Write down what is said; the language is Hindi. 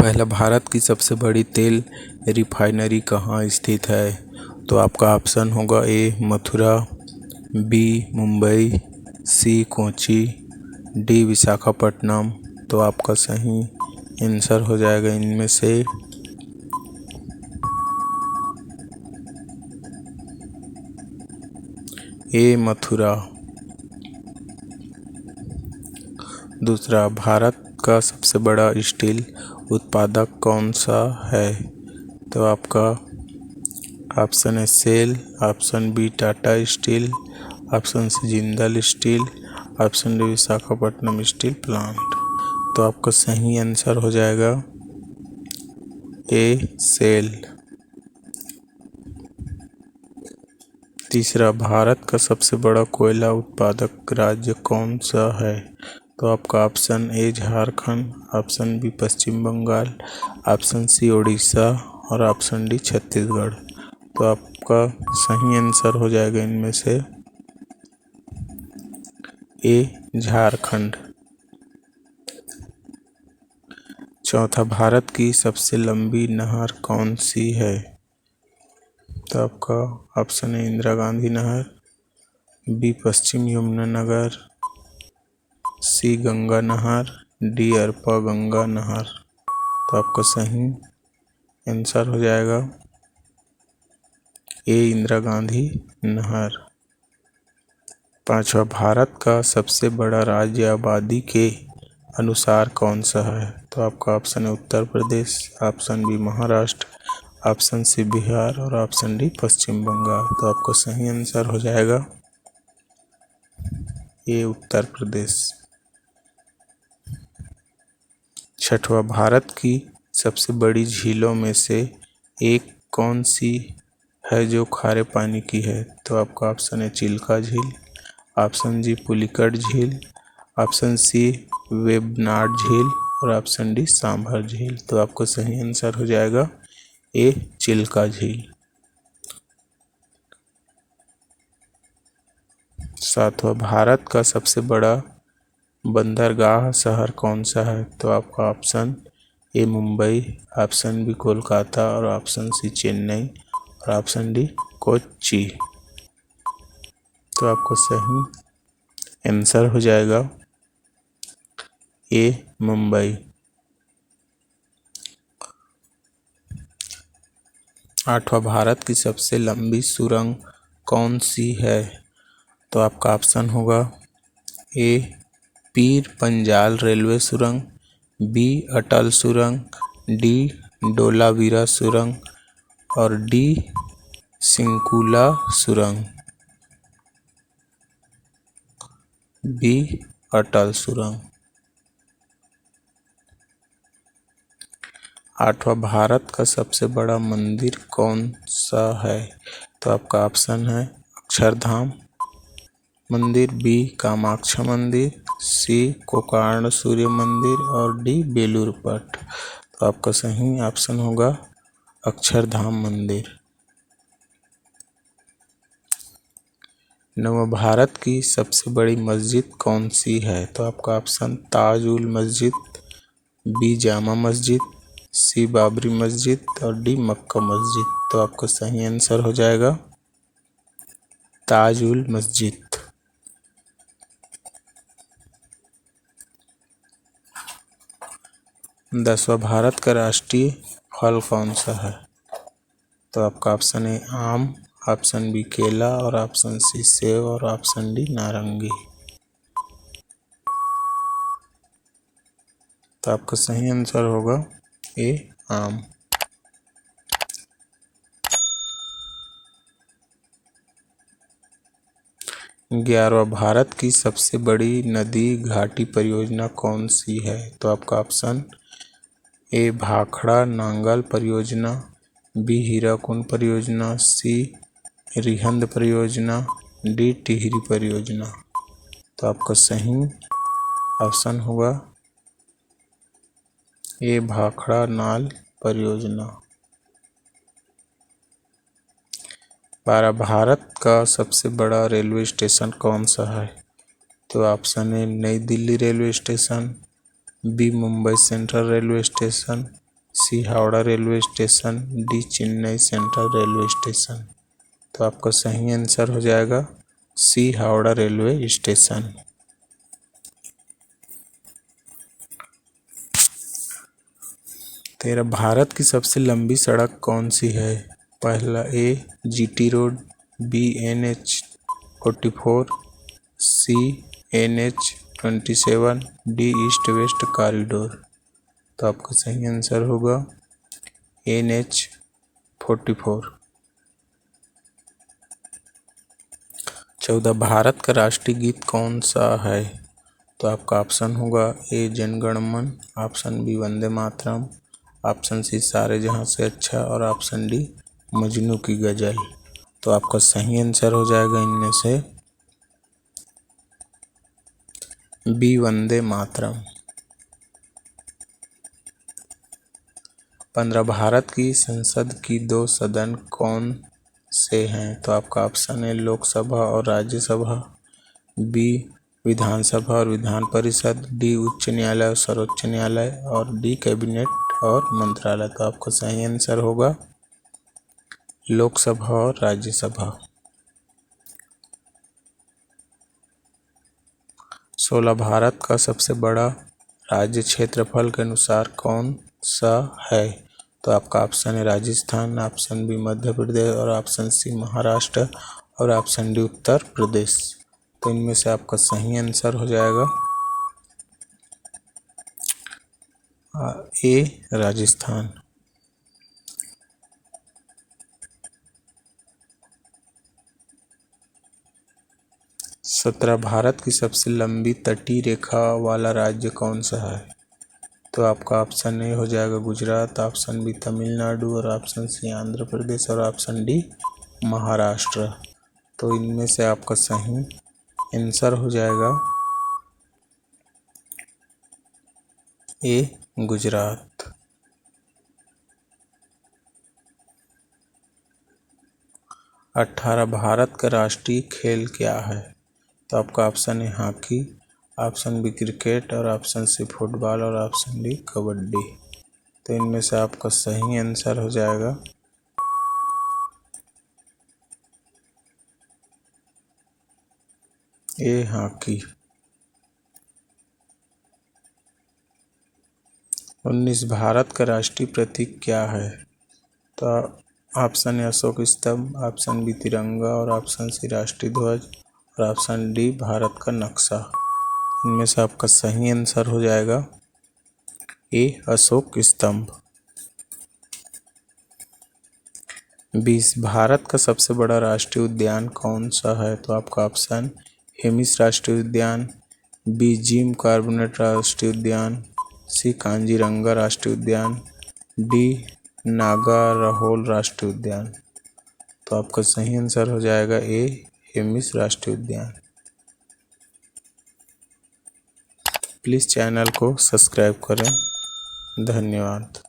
पहला, भारत की सबसे बड़ी तेल रिफाइनरी कहाँ स्थित है? तो आपका ऑप्शन होगा ए मथुरा, बी मुंबई, सी कोची, डी विशाखापट्टनम। तो आपका सही आंसर हो जाएगा इनमें से ए मथुरा। दूसरा, भारत का सबसे बड़ा स्टील उत्पादक कौन सा है? तो आपका ऑप्शन है SAIL, option B Tata steel, option C Jindal steel, option D Visakhapatnam steel plant. तो आपका सही आंसर हो जाएगा ए सेल। तीसरा, भारत का सबसे बड़ा कोयला उत्पादक राज्य कौन सा है? तो आपका option A Jharkhand, option B Paschim Bengal, option C Orissa और ऑप्शन डी छत्तीसगढ़। तो आपका सही आंसर हो जाएगा इनमें से ए झारखंड। चौथा, भारत की सबसे लंबी नहर कौन सी है? तो आपका ऑप्शन है इंदिरा गांधी नहर, बी पश्चिम यमुना नगर, सी गंगा नहर, डी अरपा गंगा नहर। तो आपका सही आंसर हो जाएगा ए इंदिरा गांधी नहर। पांचवा, भारत का सबसे बड़ा राज्य आबादी के अनुसार कौन सा है? तो आपका ऑप्शन है Uttar Pradesh, option B Maharashtra, option C Bihar और ऑप्शन डी पश्चिम बंगाल। तो आपका सही आंसर हो जाएगा ये उत्तर प्रदेश। छठवा, भारत की सबसे बड़ी झीलों में से एक कौन सी है जो खारे पानी की है? तो आपका ऑप्शन है चिल्का झील, ऑप्शन जी पुलिकट झील, ऑप्शन सी वेबनाड झील और ऑप्शन डी सांभर झील। तो आपको सही आंसर हो जाएगा ए चिल्का झील। सातवां, भारत का सबसे बड़ा बंदरगाह शहर कौन सा है? तो आपका option A Mumbai, option B Kolkata और ऑप्शन सी चेन्नई और ऑप्शन डी कोच्चि। तो आपको सही आंसर हो जाएगा ए मुंबई। आठवां, भारत की सबसे लंबी सुरंग कौन सी है? तो आपका ऑप्शन होगा ए पीर पंजाल रेलवे सुरंग, बी अटल सुरंग, डी डोलावीरा सुरंग और डी सिंकुला सुरंग। बी अटल सुरंग। आठवां, भारत का सबसे बड़ा मंदिर कौन सा है? तो आपका ऑप्शन है अक्षरधाम मंदिर, बी कामाख्या मंदिर, सी कोकार्ण सूर्य मंदिर और डी बेलूर मठ। तो आपका सही ऑप्शन होगा अक्षरधाम मंदिर। नवा, भारत की सबसे बड़ी मस्जिद कौन सी है? तो आपका ऑप्शन ताज उल मस्जिद, बी जामा मस्जिद, सी बाबरी मस्जिद और डी मक्का मस्जिद। तो आपका सही आंसर हो जाएगा ताज उल मस्जिद। 10वां, भारत का राष्ट्रीय फल कौन सा है? तो आपका ऑप्शन है आम, ऑप्शन बी केला और ऑप्शन सी सेब और ऑप्शन डी नारंगी। तो आपका सही आंसर होगा ए आम। 11वां, भारत की सबसे बड़ी नदी घाटी परियोजना कौन सी है? तो आपका ऑप्शन ए भाखड़ा नांगल परियोजना, बी हीराकुंड परियोजना, सी रिहंद परियोजना, डी टिहरी परियोजना। तो आपका सही ऑप्शन होगा ए भाखड़ा नाल परियोजना। 12, भारत का सबसे बड़ा रेलवे स्टेशन कौन सा है? तो ऑप्शन है New Delhi railway station, B Mumbai central railway station, C Howrah railway station, D Chennai central railway station. तो आपका सही आंसर हो जाएगा सी हावड़ा रेलवे स्टेशन। तेरा भारत की सबसे लंबी सड़क कौन सी है? पहला ए जीटी रोड, बी NH-44, सी NH-27, D east west corridor. तो आपका सही आंसर होगा NH-44। 14 भारत का राष्ट्रीय गीत कौन सा है? तो आपका ऑप्शन होगा ए जनगण मन, option B Vande Mataram, option C सारे जहां से अच्छा और ऑप्शन डी मजनू की गजल। तो आपका सही आंसर हो जाएगा इनमें से बी वंदे मातरम। 15 भारत की संसद की 2 सदन कौन से हैं? तो आपका ऑप्शन है लोकसभा और राज्यसभा, बी विधानसभा और विधान परिषद, डी उच्च न्यायालय और सर्वोच्च न्यायालय, और डी कैबिनेट और मंत्रालय। तो आपका सही आंसर होगा लोकसभा और राज्यसभा। 16 भारत का सबसे बड़ा राज्य क्षेत्रफल के अनुसार कौन सा है? तो आपका ऑप्शन है राजस्थान, ऑप्शन बी मध्य प्रदेश और ऑप्शन सी महाराष्ट्र और ऑप्शन डी उत्तर प्रदेश। तो इनमें से आपका सही आंसर हो जाएगा ए राजस्थान। 17 भारत की सबसे लंबी तटीय रेखा वाला राज्य कौन सा है? तो आपका ऑप्शन ए हो जाएगा गुजरात, ऑप्शन बी तमिलनाडु और ऑप्शन सी आंध्र प्रदेश और ऑप्शन डी महाराष्ट्र। तो इनमें से आपका सही आंसर हो जाएगा ए गुजरात। 18 भारत का राष्ट्रीय खेल क्या है? तो आपका ऑप्शन है हॉकी, ऑप्शन बी क्रिकेट और ऑप्शन सी फुटबॉल और ऑप्शन डी कबड्डी। तो इनमें से आपका सही आंसर हो जाएगा ए हॉकी। 19 भारत का राष्ट्रीय प्रतीक क्या है? तो ऑप्शन है अशोक स्तंभ, ऑप्शन बी तिरंगा और ऑप्शन सी राष्ट्रीय ध्वज और ऑप्शन डी भारत का नक्शा। इनमें से आपका सही आंसर हो जाएगा ए अशोक स्तंभ। 20 भारत का सबसे बड़ा राष्ट्रीय उद्यान कौन सा है? तो आपका ऑप्शन हेमिस राष्ट्रीय उद्यान, बी जिम कॉर्बेट राष्ट्रीय उद्यान, सी कांजीरंगा राष्ट्रीय उद्यान, डी नागारहोल राष्ट्रीय उद्यान। तो आपका सही आंसर हो जाएगा ए हेमिस राष्ट्रीय उद्यान। प्लीज़ चैनल को सब्सक्राइब करें। धन्यवाद।